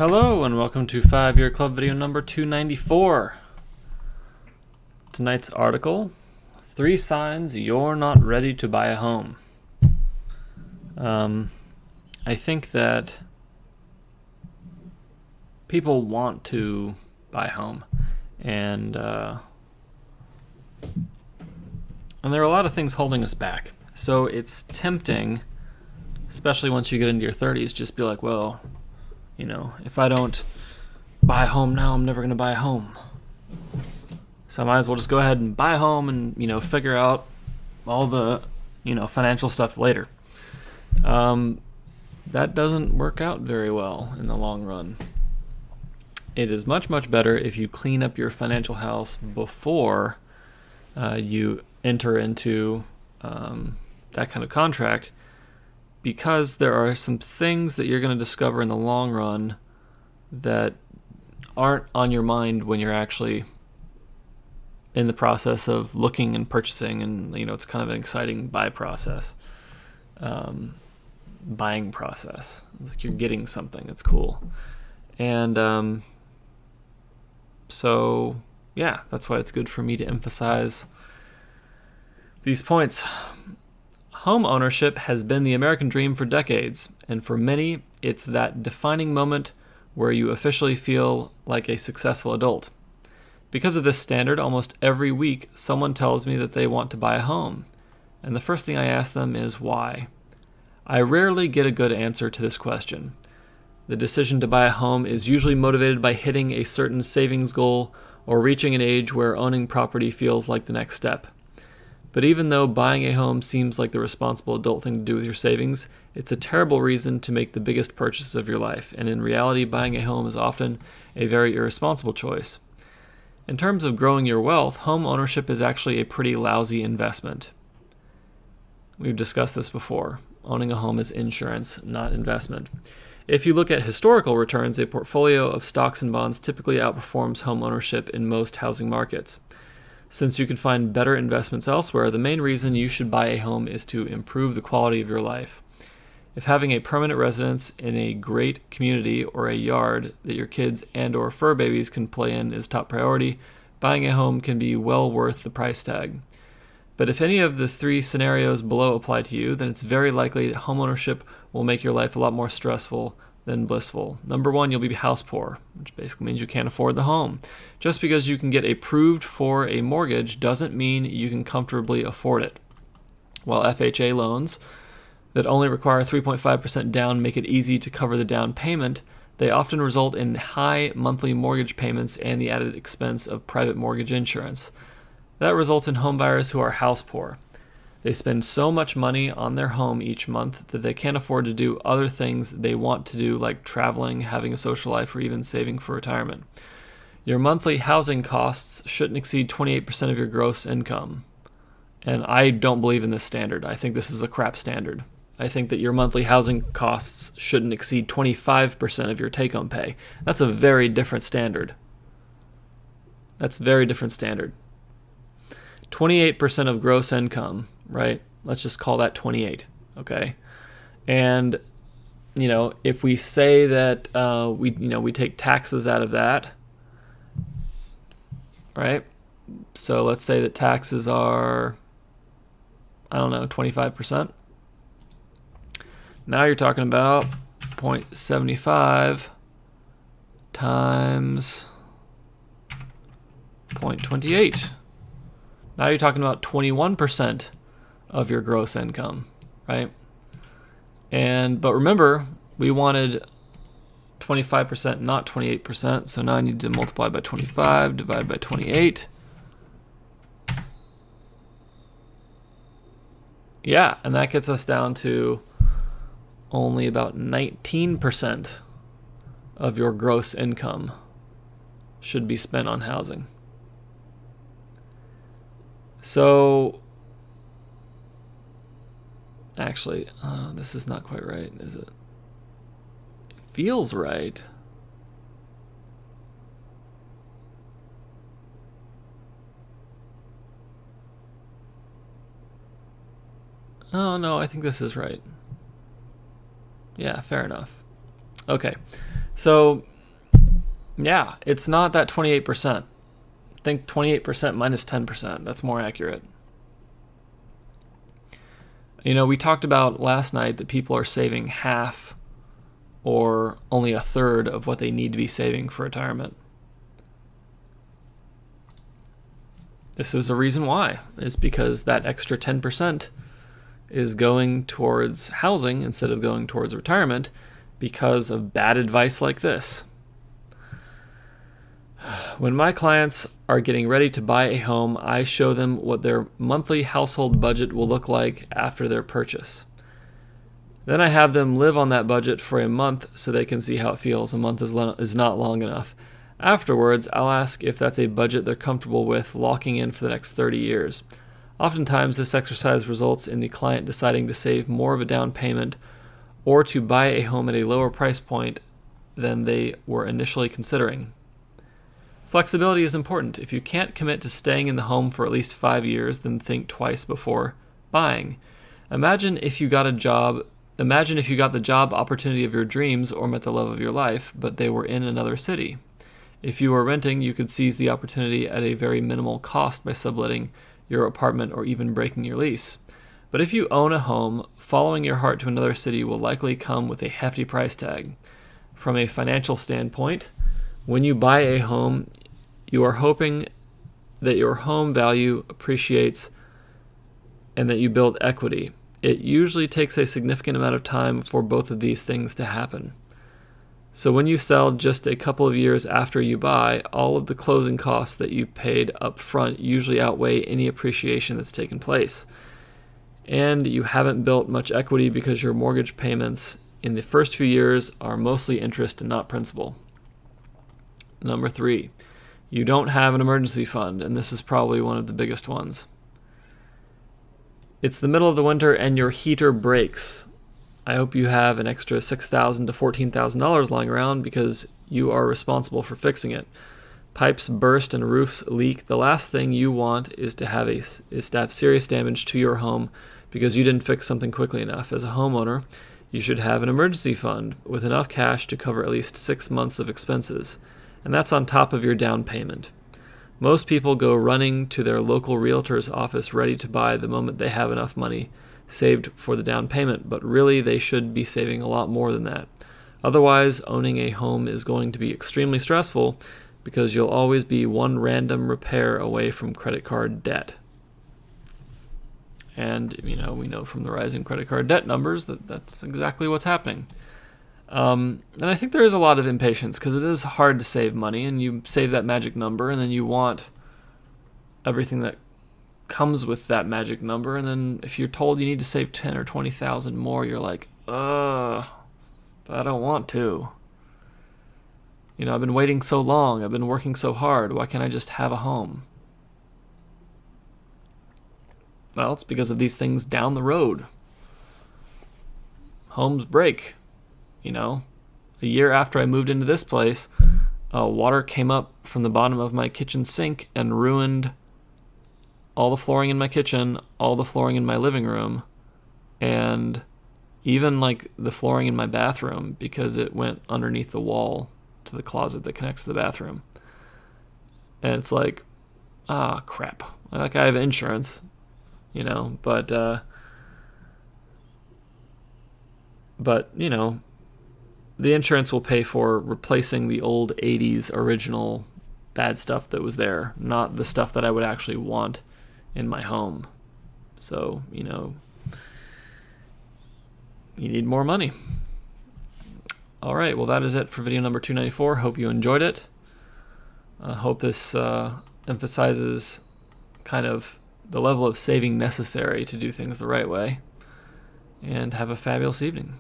Hello and welcome to 5-Year Club video number 294. Tonight's article, 3 signs you're not ready to buy a home. I think that people want to buy a home, and there are a lot of things holding us back. So it's tempting, especially once you get into your 30s, just be like, well, you know, if I don't buy a home now, I'm never going to buy a home. So I might as well just go ahead and buy a home and, figure out all the, financial stuff later. That doesn't work out very well in the long run. It is much, much better if you clean up your financial house before you enter into that kind of contract, because there are some things that you're going to discover in the long run that aren't on your mind when you're actually in the process of looking and purchasing, and it's kind of an exciting buying process. Like you're getting something that's cool. And so yeah, that's why it's good for me to emphasize these points. Home ownership has been the American dream for decades, and for many, it's that defining moment where you officially feel like a successful adult. Because of this standard, almost every week, someone tells me that they want to buy a home, and the first thing I ask them is why. I rarely get a good answer to this question. The decision to buy a home is usually motivated by hitting a certain savings goal or reaching an age where owning property feels like the next step. But even though buying a home seems like the responsible adult thing to do with your savings, it's a terrible reason to make the biggest purchase of your life, and in reality, buying a home is often a very irresponsible choice. In terms of growing your wealth, home ownership is actually a pretty lousy investment. We've discussed this before. Owning a home is insurance, not investment. If you look at historical returns, a portfolio of stocks and bonds typically outperforms home ownership in most housing markets. Since you can find better investments elsewhere, the main reason you should buy a home is to improve the quality of your life. If having a permanent residence in a great community or a yard that your kids and/or fur babies can play in is top priority, buying a home can be well worth the price tag. But if any of the 3 scenarios below apply to you, then it's very likely that homeownership will make your life a lot more stressful than blissful. Number 1, you'll be house poor, which basically means you can't afford the home. Just because you can get approved for a mortgage doesn't mean you can comfortably afford it. While FHA loans that only require 3.5% down make it easy to cover the down payment, they often result in high monthly mortgage payments and the added expense of private mortgage insurance. That results in home buyers who are house poor. They spend so much money on their home each month that they can't afford to do other things they want to do, like traveling, having a social life, or even saving for retirement. Your monthly housing costs shouldn't exceed 28% of your gross income. And I don't believe in this standard. I think this is a crap standard. I think that your monthly housing costs shouldn't exceed 25% of your take-home pay. That's a very different standard. 28% of gross income, right? Let's just call that 28, okay? And, if we say that we take taxes out of that, right? So let's say that taxes are, 25%. Now you're talking about 0.75 times 0.28. Now you're talking about 21% of your gross income, right? But remember, we wanted 25%, not 28%. So now I need to multiply by 25, divide by 28. Yeah, and that gets us down to only about 19% of your gross income should be spent on housing. So, actually, this is not quite right, is it? It feels right. Oh, no, I think this is right. Yeah, fair enough. Okay, So, yeah, it's not that 28%. Think 28% minus 10%. That's more accurate. You know, we talked about last night that people are saving half or only a third of what they need to be saving for retirement. This is a reason why. It's because that extra 10% is going towards housing instead of going towards retirement because of bad advice like this. When my clients are getting ready to buy a home, I show them what their monthly household budget will look like after their purchase. Then I have them live on that budget for a month so they can see how it feels. A month is not long enough. Afterwards, I'll ask if that's a budget they're comfortable with locking in for the next 30 years. Oftentimes, this exercise results in the client deciding to save more of a down payment or to buy a home at a lower price point than they were initially considering. Flexibility is important. If you can't commit to staying in the home for at least 5 years, then think twice before buying. Imagine if you got the job opportunity of your dreams or met the love of your life, but they were in another city. If you were renting, you could seize the opportunity at a very minimal cost by subletting your apartment or even breaking your lease. But if you own a home, following your heart to another city will likely come with a hefty price tag. From a financial standpoint, when you buy a home, you are hoping that your home value appreciates and that you build equity. It usually takes a significant amount of time for both of these things to happen. So when you sell just a couple of years after you buy, all of the closing costs that you paid up front usually outweigh any appreciation that's taken place. And you haven't built much equity because your mortgage payments in the first few years are mostly interest and not principal. Number 3, you don't have an emergency fund, and this is probably one of the biggest ones. It's the middle of the winter and your heater breaks. I hope you have an extra $6,000 to $14,000 lying around because you are responsible for fixing it. Pipes burst and roofs leak. The last thing you want is to have serious damage to your home because you didn't fix something quickly enough. As a homeowner, you should have an emergency fund with enough cash to cover at least 6 months of expenses, and that's on top of your down payment. Most people go running to their local realtor's office ready to buy the moment they have enough money saved for the down payment, but really they should be saving a lot more than that. Otherwise, owning a home is going to be extremely stressful because you'll always be one random repair away from credit card debt. And, we know from the rising credit card debt numbers that that's exactly what's happening. And I think there is a lot of impatience because it is hard to save money, and you save that magic number, and then you want everything that comes with that magic number, and then if you're told you need to save 10 or 20,000 more, you're like, but I don't want to. I've been waiting so long, I've been working so hard, why can't I just have a home? Well, it's because of these things down the road. Homes break. A year after I moved into this place, water came up from the bottom of my kitchen sink and ruined all the flooring in my kitchen, all the flooring in my living room, and even the flooring in my bathroom because it went underneath the wall to the closet that connects to the bathroom. And it's like, crap. I have insurance, but the insurance will pay for replacing the old 80s original bad stuff that was there, not the stuff that I would actually want in my home. So, you need more money. All right, well, that is it for video number 294. Hope you enjoyed it. I hope this emphasizes kind of the level of saving necessary to do things the right way. And have a fabulous evening.